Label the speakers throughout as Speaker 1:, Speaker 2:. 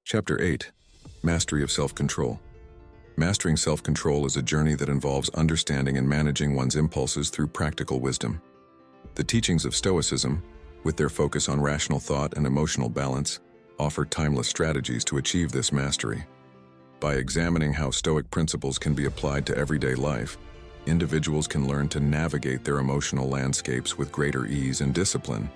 Speaker 1: Chapter 8. Mastery of Self-Control. Mastering self-control is a journey that involves understanding and managing one's impulses through practical wisdom. The teachings of Stoicism, with their focus on rational thought and emotional balance, offer timeless strategies to achieve this mastery. By examining how Stoic principles can be applied to everyday life, individuals can learn to navigate their emotional landscapes with greater ease and discipline.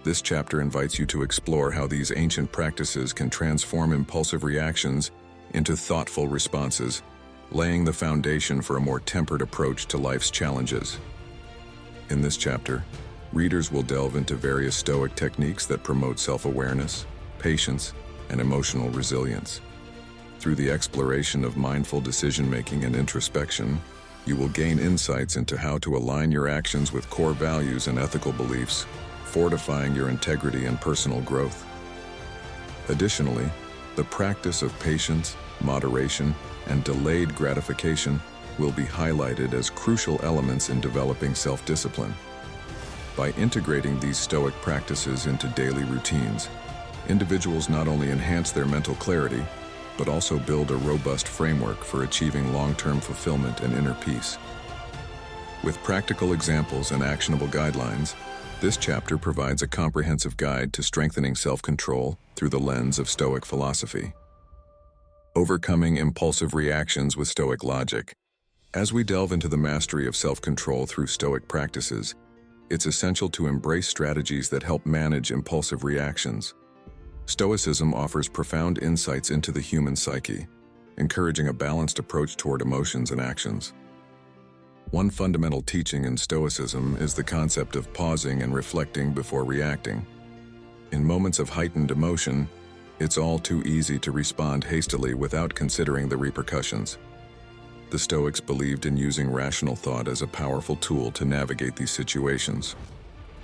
Speaker 1: This chapter invites you to explore how these ancient practices can transform impulsive reactions into thoughtful responses, laying the foundation for a more tempered approach to life's challenges. In this chapter, readers will delve into various Stoic techniques that promote self-awareness, patience, and emotional resilience. Through the exploration of mindful decision-making and introspection, you will gain insights into how to align your actions with core values and ethical beliefs, fortifying your integrity and personal growth. Additionally, the practice of patience, moderation, and delayed gratification will be highlighted as crucial elements in developing self-discipline. By integrating these Stoic practices into daily routines, individuals not only enhance their mental clarity, but also build a robust framework for achieving long-term fulfillment and inner peace. With practical examples and actionable guidelines, this chapter provides a comprehensive guide to strengthening self-control through the lens of Stoic philosophy. Overcoming impulsive reactions with Stoic logic. As we delve into the mastery of self-control through Stoic practices, it's essential to embrace strategies that help manage impulsive reactions. Stoicism offers profound insights into the human psyche, encouraging a balanced approach toward emotions and actions. One fundamental teaching in Stoicism is the concept of pausing and reflecting before reacting. In moments of heightened emotion, it's all too easy to respond hastily without considering the repercussions. The Stoics believed in using rational thought as a powerful tool to navigate these situations.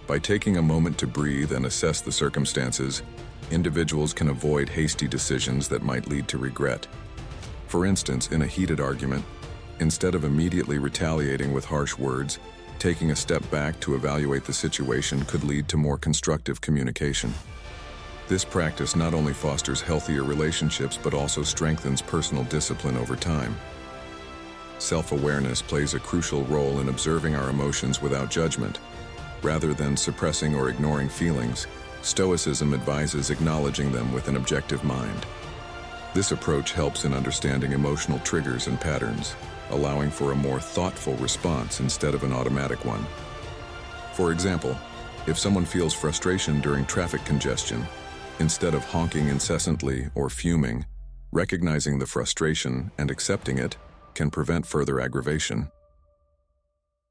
Speaker 1: By taking a moment to breathe and assess the circumstances, individuals can avoid hasty decisions that might lead to regret. For instance, in a heated argument, instead of immediately retaliating with harsh words, taking a step back to evaluate the situation could lead to more constructive communication. This practice not only fosters healthier relationships but also strengthens personal discipline over time. Self-awareness plays a crucial role in observing our emotions without judgment. Rather than suppressing or ignoring feelings, Stoicism advises acknowledging them with an objective mind. This approach helps in understanding emotional triggers and patterns, allowing for a more thoughtful response instead of an automatic one. For example, if someone feels frustration during traffic congestion, instead of honking incessantly or fuming, recognizing the frustration and accepting it can prevent further aggravation.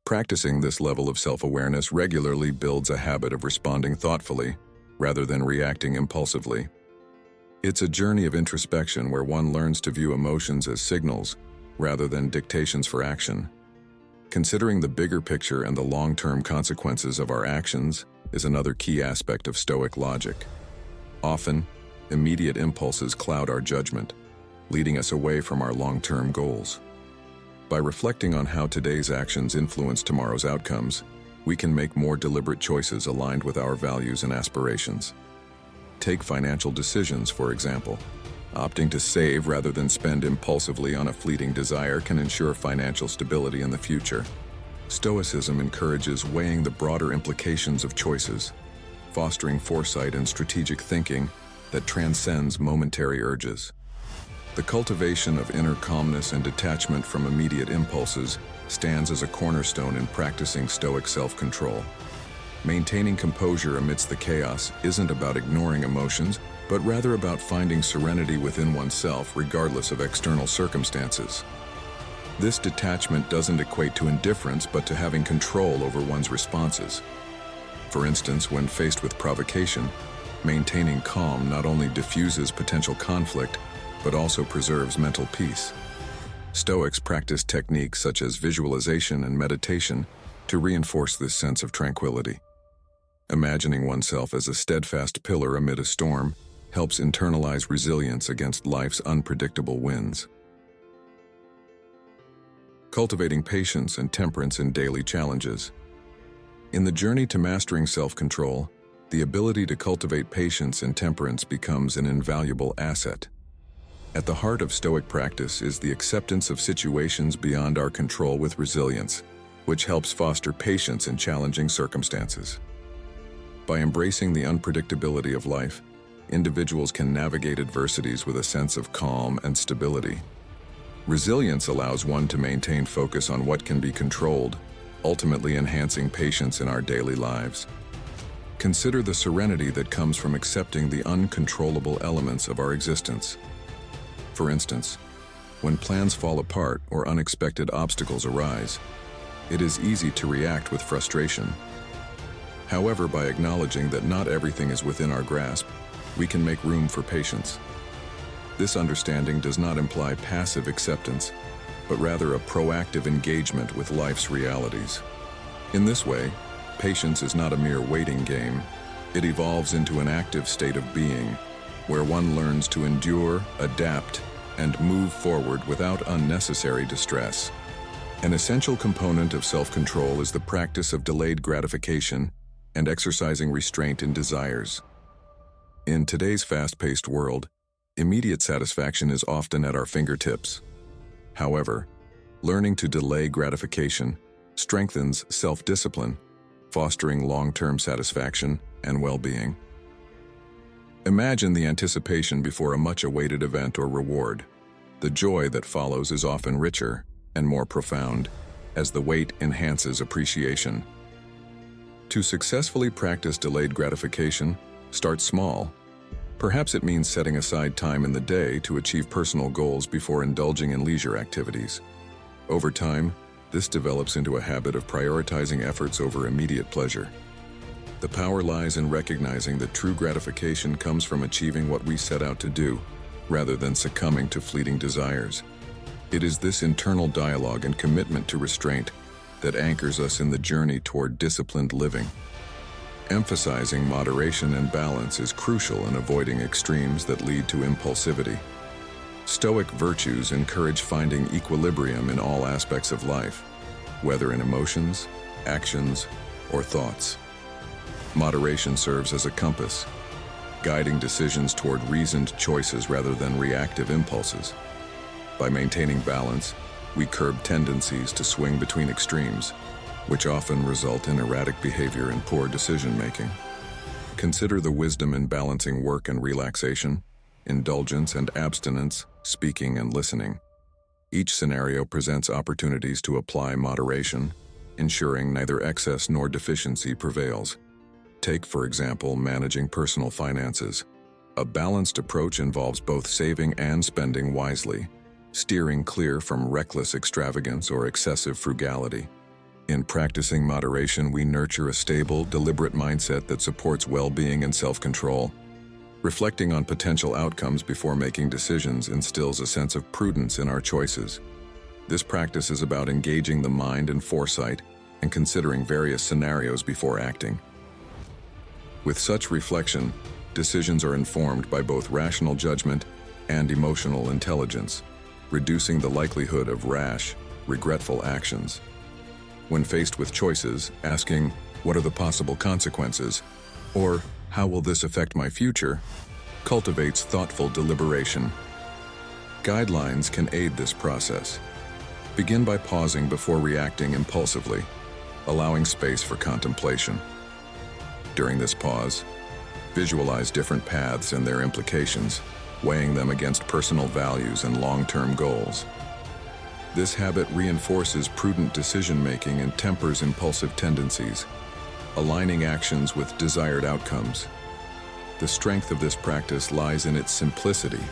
Speaker 1: Practicing this level of self-awareness regularly builds a habit of responding thoughtfully rather than reacting impulsively. It's a journey of introspection where one learns to view emotions as signals rather than dictations for action. Considering the bigger picture and the long-term consequences of our actions is another key aspect of Stoic logic. Often, immediate impulses cloud our judgment, leading us away from our long-term goals. By reflecting on how today's actions influence tomorrow's outcomes, we can make more deliberate choices aligned with our values and aspirations. Take financial decisions, for example. Opting to save rather than spend impulsively on a fleeting desire can ensure financial stability in the future. Stoicism encourages weighing the broader implications of choices, fostering foresight and strategic thinking that transcends momentary urges. The cultivation of inner calmness and detachment from immediate impulses stands as a cornerstone in practicing Stoic self-control. Maintaining composure amidst the chaos isn't about ignoring emotions, but rather about finding serenity within oneself regardless of external circumstances. This detachment doesn't equate to indifference, but to having control over one's responses. For instance, when faced with provocation, maintaining calm not only diffuses potential conflict, but also preserves mental peace. Stoics practice techniques such as visualization and meditation to reinforce this sense of tranquility. Imagining oneself as a steadfast pillar amid a storm helps internalize resilience against life's unpredictable winds. Cultivating patience and temperance in daily challenges. In the journey to mastering self-control, The ability to cultivate patience and temperance becomes an invaluable asset. At the heart of Stoic practice is the acceptance of situations beyond our control with resilience, which helps foster patience in challenging circumstances. By embracing the unpredictability of life, individuals can navigate adversities with a sense of calm and stability. Resilience allows one to maintain focus on what can be controlled, ultimately enhancing patience in our daily lives. Consider the serenity that comes from accepting the uncontrollable elements of our existence. For instance, when plans fall apart or unexpected obstacles arise, it is easy to react with frustration. However, by acknowledging that not everything is within our grasp, we can make room for patience. This understanding does not imply passive acceptance, but rather a proactive engagement with life's realities. In this way, patience is not a mere waiting game. It evolves into an active state of being, where one learns to endure, adapt, and move forward without unnecessary distress. An essential component of self-control is the practice of delayed gratification and exercising restraint in desires. In today's fast-paced world, immediate satisfaction is often at our fingertips. However, learning to delay gratification strengthens self-discipline, fostering long-term satisfaction and well-being. Imagine the anticipation before a much-awaited event or reward. The joy that follows is often richer and more profound, as the wait enhances appreciation. To successfully practice delayed gratification, start small. Perhaps it means setting aside time in the day to achieve personal goals before indulging in leisure activities. Over time, this develops into a habit of prioritizing efforts over immediate pleasure. The power lies in recognizing that true gratification comes from achieving what we set out to do, rather than succumbing to fleeting desires. It is this internal dialogue and commitment to restraint that anchors us in the journey toward disciplined living. Emphasizing moderation and balance is crucial in avoiding extremes that lead to impulsivity. Stoic virtues encourage finding equilibrium in all aspects of life, whether in emotions, actions, or thoughts. Moderation serves as a compass, guiding decisions toward reasoned choices rather than reactive impulses. By maintaining balance, we curb tendencies to swing between extremes, which often result in erratic behavior and poor decision-making. Consider the wisdom in balancing work and relaxation, indulgence and abstinence, speaking and listening. Each scenario presents opportunities to apply moderation, ensuring neither excess nor deficiency prevails. Take, for example, managing personal finances. A balanced approach involves both saving and spending wisely, steering clear from reckless extravagance or excessive frugality. In practicing moderation, we nurture a stable, deliberate mindset that supports well-being and self-control. Reflecting on potential outcomes before making decisions instills a sense of prudence in our choices. This practice is about engaging the mind in foresight and considering various scenarios before acting. With such reflection, decisions are informed by both rational judgment and emotional intelligence, reducing the likelihood of rash, regretful actions. When faced with choices, asking, "What are the possible consequences?" or "How will this affect my future?" cultivates thoughtful deliberation. Guidelines can aid this process. Begin by pausing before reacting impulsively, allowing space for contemplation. During this pause, visualize different paths and their implications, weighing them against personal values and long-term goals. This habit reinforces prudent decision-making and tempers impulsive tendencies, aligning actions with desired outcomes. The strength of this practice lies in its simplicity.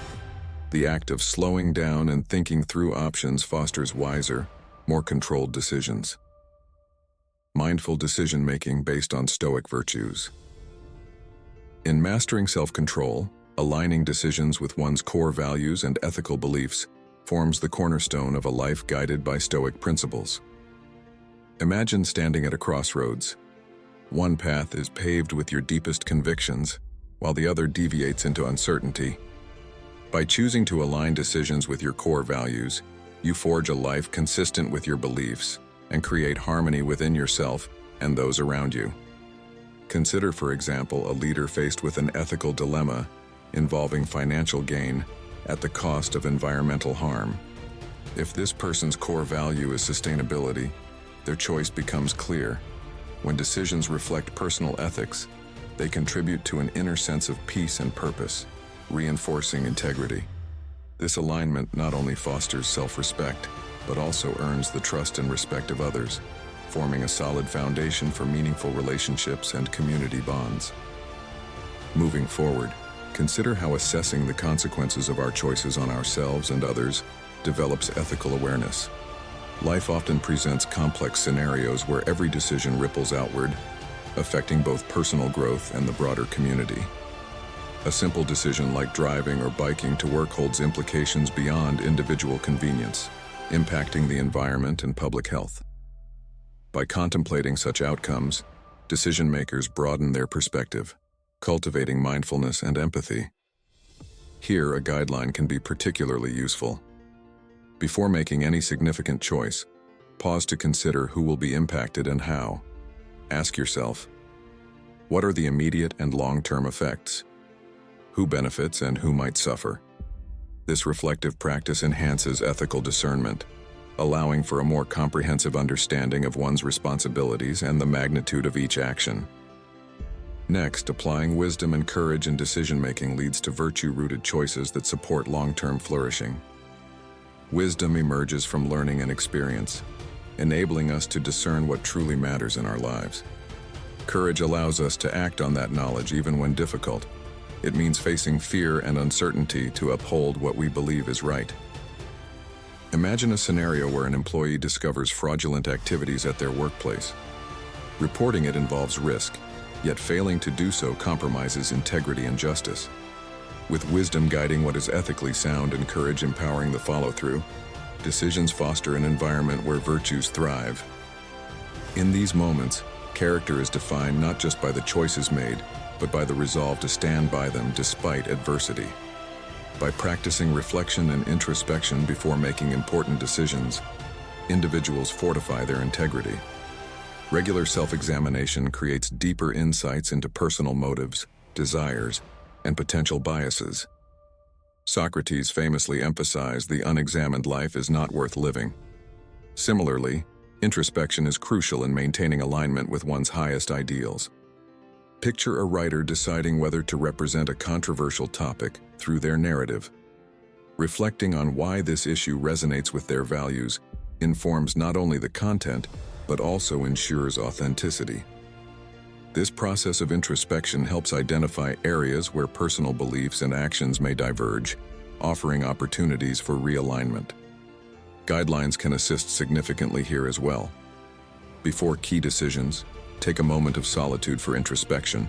Speaker 1: The act of slowing down and thinking through options fosters wiser, more controlled decisions. Mindful decision-making based on Stoic virtues. In mastering self-control, aligning decisions with one's core values and ethical beliefs forms the cornerstone of a life guided by Stoic principles. Imagine standing at a crossroads. One path is paved with your deepest convictions, while the other deviates into uncertainty. By choosing to align decisions with your core values, you forge a life consistent with your beliefs and create harmony within yourself and those around you. Consider, for example, a leader faced with an ethical dilemma involving financial gain at the cost of environmental harm. If this person's core value is sustainability, their choice becomes clear. When decisions reflect personal ethics, they contribute to an inner sense of peace and purpose, reinforcing integrity. This alignment not only fosters self-respect, but also earns the trust and respect of others, forming a solid foundation for meaningful relationships and community bonds. Moving forward, consider how assessing the consequences of our choices on ourselves and others develops ethical awareness. Life often presents complex scenarios where every decision ripples outward, affecting both personal growth and the broader community. A simple decision like driving or biking to work holds implications beyond individual convenience, impacting the environment and public health. By contemplating such outcomes, decision-makers broaden their perspective, cultivating mindfulness and empathy. Here, a guideline can be particularly useful. Before making any significant choice, pause to consider who will be impacted and how. Ask yourself, what are the immediate and long-term effects? Who benefits and who might suffer? This reflective practice enhances ethical discernment, allowing for a more comprehensive understanding of one's responsibilities and the magnitude of each action. Next, applying wisdom and courage in decision-making leads to virtue-rooted choices that support long-term flourishing. Wisdom emerges from learning and experience, enabling us to discern what truly matters in our lives. Courage allows us to act on that knowledge even when difficult. It means facing fear and uncertainty to uphold what we believe is right. Imagine a scenario where an employee discovers fraudulent activities at their workplace. Reporting it involves risk, yet failing to do so compromises integrity and justice. With wisdom guiding what is ethically sound and courage empowering the follow-through, decisions foster an environment where virtues thrive. In these moments, character is defined not just by the choices made, but by the resolve to stand by them despite adversity. By practicing reflection and introspection before making important decisions, individuals fortify their integrity. Regular self-examination creates deeper insights into personal motives, desires, and potential biases. Socrates famously emphasized the unexamined life is not worth living. Similarly, introspection is crucial in maintaining alignment with one's highest ideals. Picture a writer deciding whether to represent a controversial topic through their narrative. Reflecting on why this issue resonates with their values informs not only the content, but also ensures authenticity. This process of introspection helps identify areas where personal beliefs and actions may diverge, offering opportunities for realignment. Guidelines can assist significantly here as well. Before key decisions, take a moment of solitude for introspection,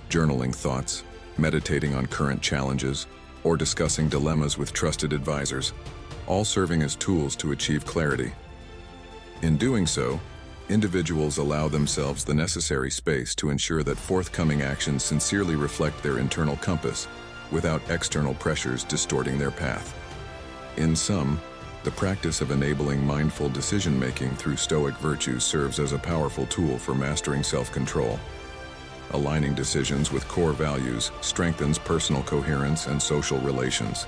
Speaker 1: journaling thoughts, meditating on current challenges, or discussing dilemmas with trusted advisors, all serving as tools to achieve clarity. In doing so, individuals allow themselves the necessary space to ensure that forthcoming actions sincerely reflect their internal compass, without external pressures distorting their path. In sum, the practice of enabling mindful decision-making through Stoic virtues serves as a powerful tool for mastering self-control. Aligning decisions with core values strengthens personal coherence and social relations.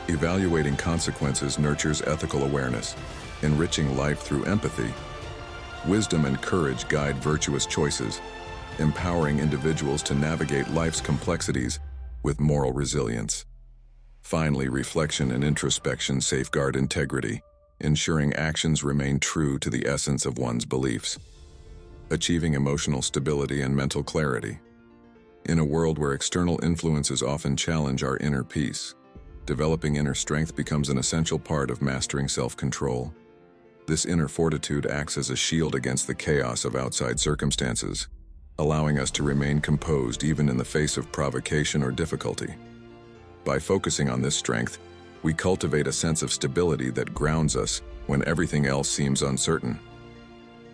Speaker 1: Evaluating consequences nurtures ethical awareness, enriching life through empathy. Wisdom and courage guide virtuous choices, empowering individuals to navigate life's complexities with moral resilience. Finally, reflection and introspection safeguard integrity, ensuring actions remain true to the essence of one's beliefs. Achieving emotional stability and mental clarity. In a world where external influences often challenge our inner peace, developing inner strength becomes an essential part of mastering self-control. This inner fortitude acts as a shield against the chaos of outside circumstances, allowing us to remain composed even in the face of provocation or difficulty. By focusing on this strength, we cultivate a sense of stability that grounds us when everything else seems uncertain.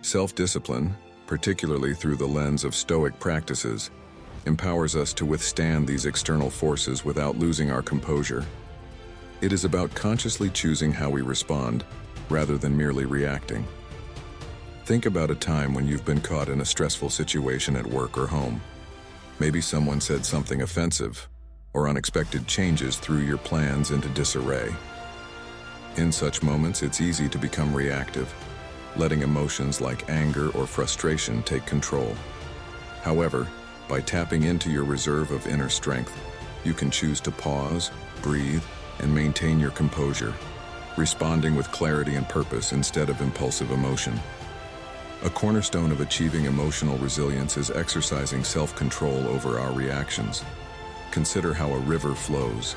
Speaker 1: Self-discipline, particularly through the lens of Stoic practices, empowers us to withstand these external forces without losing our composure. It is about consciously choosing how we respond, rather than merely reacting. Think about a time when you've been caught in a stressful situation at work or home. Maybe someone said something offensive, or unexpected changes threw your plans into disarray. In such moments, it's easy to become reactive, letting emotions like anger or frustration take control. However, by tapping into your reserve of inner strength, you can choose to pause, breathe, and maintain your composure, responding with clarity and purpose instead of impulsive emotion. A cornerstone of achieving emotional resilience is exercising self-control over our reactions. Consider how a river flows.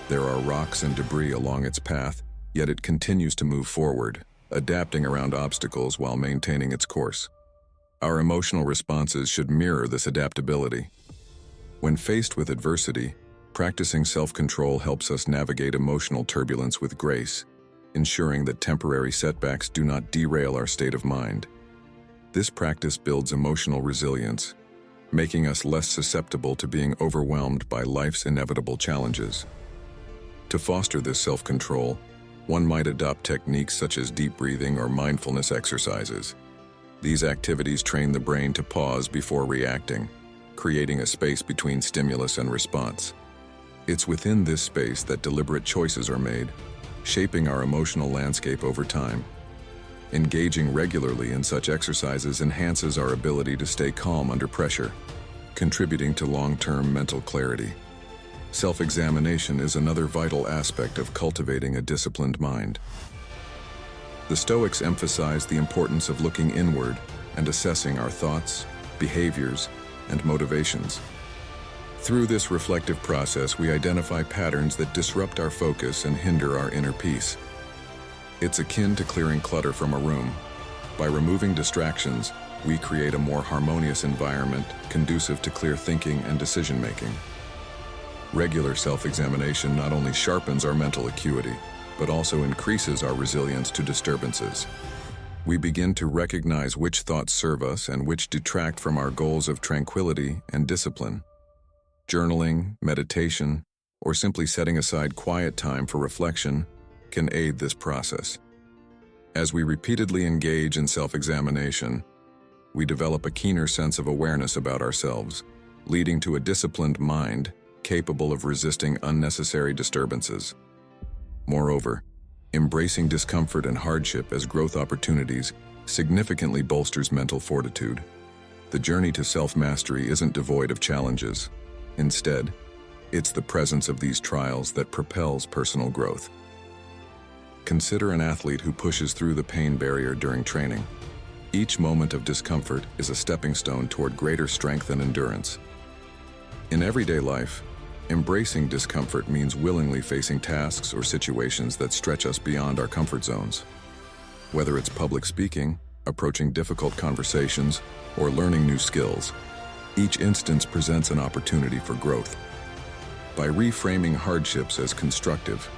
Speaker 1: There are rocks and debris along its path, yet it continues to move forward, adapting around obstacles while maintaining its course. Our emotional responses should mirror this adaptability. When faced with adversity, practicing self-control helps us navigate emotional turbulence with grace, ensuring that temporary setbacks do not derail our state of mind. This practice builds emotional resilience, making us less susceptible to being overwhelmed by life's inevitable challenges. To foster this self-control, one might adopt techniques such as deep breathing or mindfulness exercises. These activities train the brain to pause before reacting, creating a space between stimulus and response. It's within this space that deliberate choices are made, shaping our emotional landscape over time. Engaging regularly in such exercises enhances our ability to stay calm under pressure, contributing to long-term mental clarity. Self-examination is another vital aspect of cultivating a disciplined mind. The Stoics emphasize the importance of looking inward and assessing our thoughts, behaviors, and motivations. Through this reflective process, we identify patterns that disrupt our focus and hinder our inner peace. It's akin to clearing clutter from a room. By removing distractions, we create a more harmonious environment conducive to clear thinking and decision-making. Regular self-examination not only sharpens our mental acuity, but also increases our resilience to disturbances. We begin to recognize which thoughts serve us and which detract from our goals of tranquility and discipline. Journaling, meditation, or simply setting aside quiet time for reflection can aid this process. As we repeatedly engage in self-examination, we develop a keener sense of awareness about ourselves, leading to a disciplined mind capable of resisting unnecessary disturbances. Moreover, embracing discomfort and hardship as growth opportunities significantly bolsters mental fortitude. The journey to self-mastery isn't devoid of challenges. Instead, it's the presence of these trials that propels personal growth. Consider an athlete who pushes through the pain barrier during training. Each moment of discomfort is a stepping stone toward greater strength and endurance. In everyday life, embracing discomfort means willingly facing tasks or situations that stretch us beyond our comfort zones. Whether it's public speaking, approaching difficult conversations, or learning new skills, each instance presents an opportunity for growth. By reframing hardships as constructive,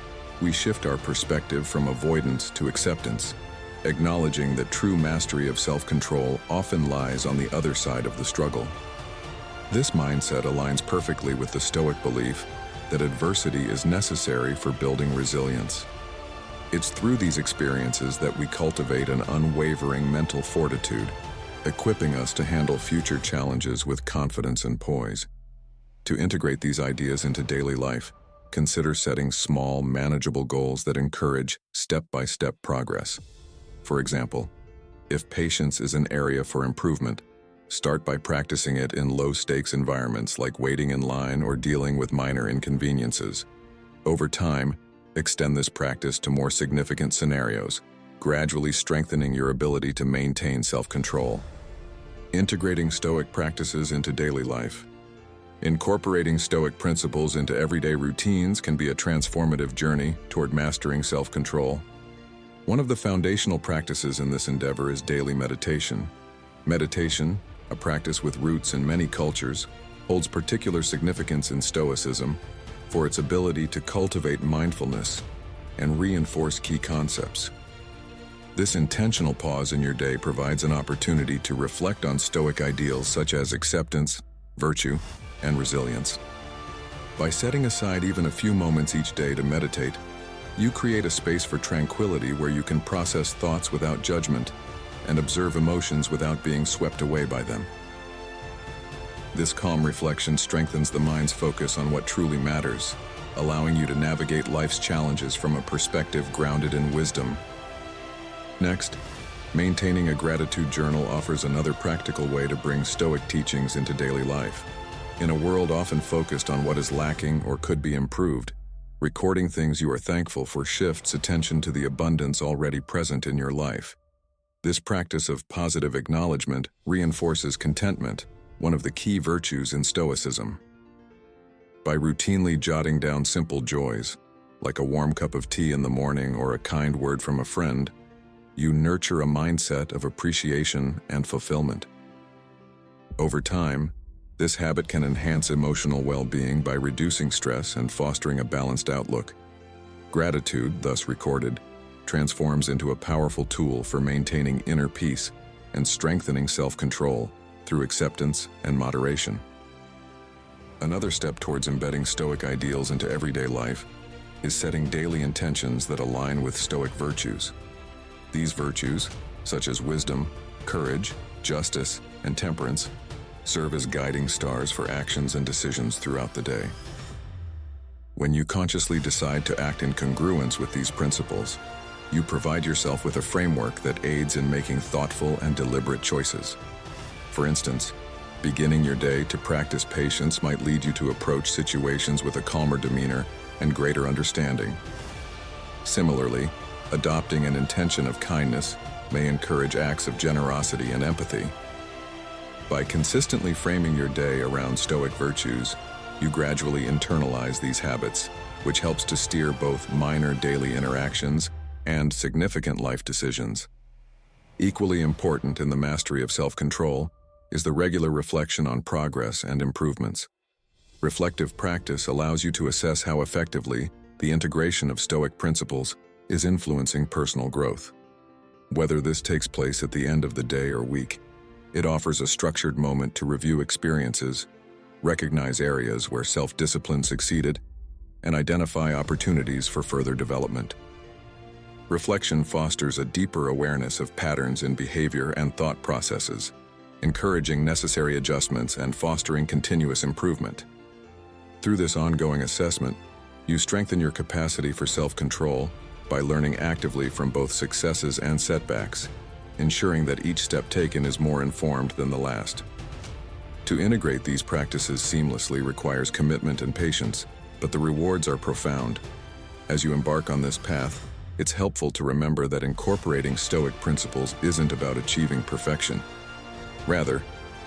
Speaker 1: we shift our perspective from avoidance to acceptance, acknowledging that true mastery of self-control often lies on the other side of the struggle. This mindset aligns perfectly with the Stoic belief that adversity is necessary for building resilience. It's through these experiences that we cultivate an unwavering mental fortitude, equipping us to handle future challenges with confidence and poise. To integrate these ideas into daily life, consider setting small, manageable goals that encourage step-by-step progress. For example, if patience is an area for improvement, start by practicing it in low-stakes environments like waiting in line or dealing with minor inconveniences. Over time, extend this practice to more significant scenarios, gradually strengthening your ability to maintain self-control. Integrating Stoic practices into daily life. Incorporating Stoic principles into everyday routines can be a transformative journey toward mastering self-control. One of the foundational practices in this endeavor is daily meditation. Meditation, a practice with roots in many cultures, holds particular significance in Stoicism for its ability to cultivate mindfulness and reinforce key concepts. This intentional pause in your day provides an opportunity to reflect on Stoic ideals such as acceptance, virtue, and resilience. By setting aside even a few moments each day to meditate, you create a space for tranquility where you can process thoughts without judgment and observe emotions without being swept away by them. This calm reflection strengthens the mind's focus on what truly matters, allowing you to navigate life's challenges from a perspective grounded in wisdom. Next, maintaining a gratitude journal offers another practical way to bring Stoic teachings into daily life. In a world often focused on what is lacking or could be improved, recording things you are thankful for shifts attention to the abundance already present in your life. This practice of positive acknowledgement reinforces contentment, one of the key virtues in Stoicism. By routinely jotting down simple joys, like a warm cup of tea in the morning or a kind word from a friend, you nurture a mindset of appreciation and fulfillment. Over time, this habit can enhance emotional well-being by reducing stress and fostering a balanced outlook. Gratitude, thus recorded, transforms into a powerful tool for maintaining inner peace and strengthening self-control through acceptance and moderation. Another step towards embedding Stoic ideals into everyday life is setting daily intentions that align with Stoic virtues. These virtues, such as wisdom, courage, justice, and temperance, serve as guiding stars for actions and decisions throughout the day. When you consciously decide to act in congruence with these principles, you provide yourself with a framework that aids in making thoughtful and deliberate choices. For instance, beginning your day to practice patience might lead you to approach situations with a calmer demeanor and greater understanding. Similarly, adopting an intention of kindness may encourage acts of generosity and empathy. By consistently framing your day around Stoic virtues, you gradually internalize these habits, which helps to steer both minor daily interactions and significant life decisions. Equally important in the mastery of self-control is the regular reflection on progress and improvements. Reflective practice allows you to assess how effectively the integration of Stoic principles is influencing personal growth. Whether this takes place at the end of the day or week, it offers a structured moment to review experiences, recognize areas where self-discipline succeeded, and identify opportunities for further development. Reflection fosters a deeper awareness of patterns in behavior and thought processes, encouraging necessary adjustments and fostering continuous improvement. Through this ongoing assessment, you strengthen your capacity for self-control by learning actively from both successes and setbacks, ensuring that each step taken is more informed than the last. To integrate these practices seamlessly requires commitment and patience, but the rewards are profound. As you embark on this path, it's helpful to remember that incorporating Stoic principles isn't about achieving perfection. Rather,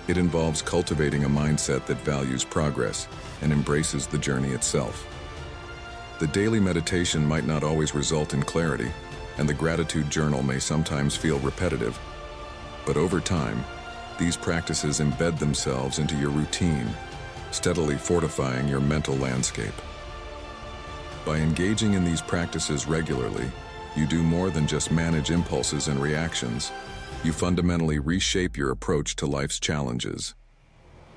Speaker 1: it involves cultivating a mindset that values progress and embraces the journey itself. The daily meditation might not always result in clarity, and the gratitude journal may sometimes feel repetitive. But over time, these practices embed themselves into your routine, steadily fortifying your mental landscape. By engaging in these practices regularly, you do more than just manage impulses and reactions. You fundamentally reshape your approach to life's challenges.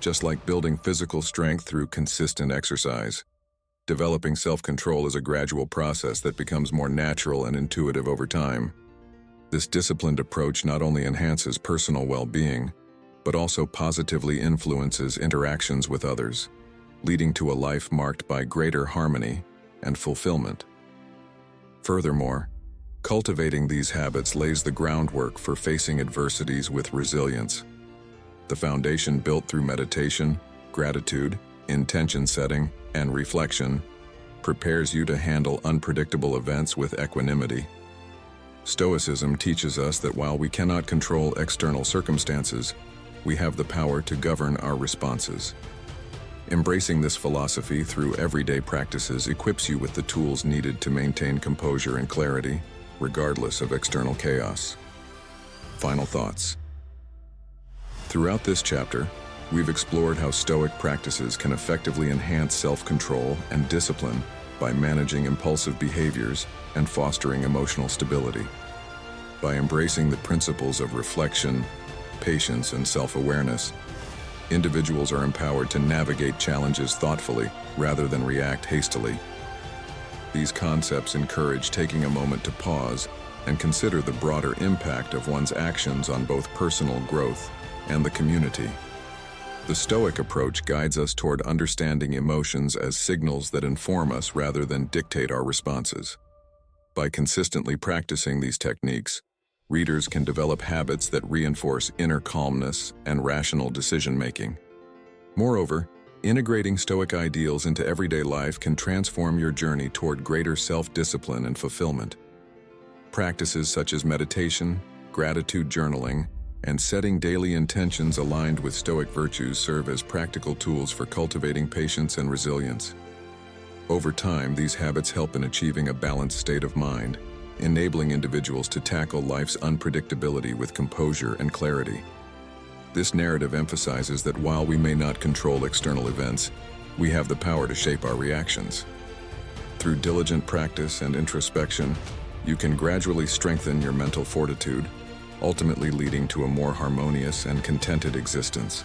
Speaker 1: Just like building physical strength through consistent exercise, developing self-control is a gradual process that becomes more natural and intuitive over time. This disciplined approach not only enhances personal well-being, but also positively influences interactions with others, leading to a life marked by greater harmony and fulfillment. Furthermore, cultivating these habits lays the groundwork for facing adversities with resilience. The foundation built through meditation, gratitude, intention setting, and reflection prepares you to handle unpredictable events with equanimity. Stoicism teaches us that while we cannot control external circumstances, we have the power to govern our responses. Embracing this philosophy through everyday practices equips you with the tools needed to maintain composure and clarity, regardless of external chaos. Final thoughts. Throughout this chapter, we've explored how Stoic practices can effectively enhance self-control and discipline by managing impulsive behaviors and fostering emotional stability. By embracing the principles of reflection, patience, and self-awareness, individuals are empowered to navigate challenges thoughtfully rather than react hastily. These concepts encourage taking a moment to pause, and consider the broader impact of one's actions on both personal growth and the community. The Stoic approach guides us toward understanding emotions as signals that inform us rather than dictate our responses. By consistently practicing these techniques, readers can develop habits that reinforce inner calmness and rational decision-making. Moreover, integrating Stoic ideals into everyday life can transform your journey toward greater self-discipline and fulfillment. Practices such as meditation, gratitude journaling, and setting daily intentions aligned with Stoic virtues serve as practical tools for cultivating patience and resilience. Over time, these habits help in achieving a balanced state of mind, enabling individuals to tackle life's unpredictability with composure and clarity. This narrative emphasizes that while we may not control external events, we have the power to shape our reactions. Through diligent practice and introspection, you can gradually strengthen your mental fortitude, ultimately leading to a more harmonious and contented existence.